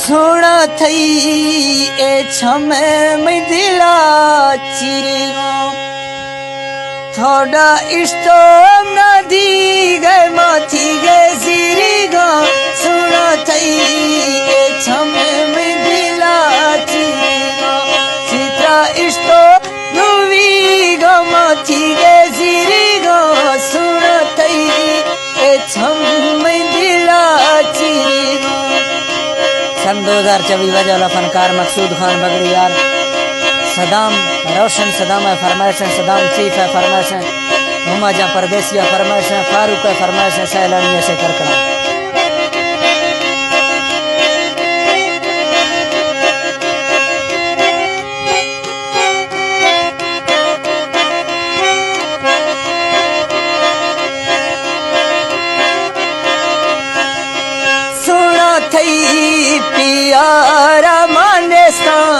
सुना थई ए छमे में दिला चिरेगो थोड़ा इस्तो नदी गए माथी गए सिरेगो सुना थई ए छमे में दिला चिरेगो चित्रा इस्तो नुवी गो माथी गए सिरेगो सुना थई ए छमे में दिला चिरेगो। सन 2024 बजे वाला फनकार मकसूद खान बगड़ियाल सदाम रोशन सदाम है फरमाइश है सदाम चीफ है फरमाइश है मुमाजा परदेसिया फरमाइश है फारूक है फरमाइश है सैलानिया से करकड़ा थई प्यारा मानेस्तान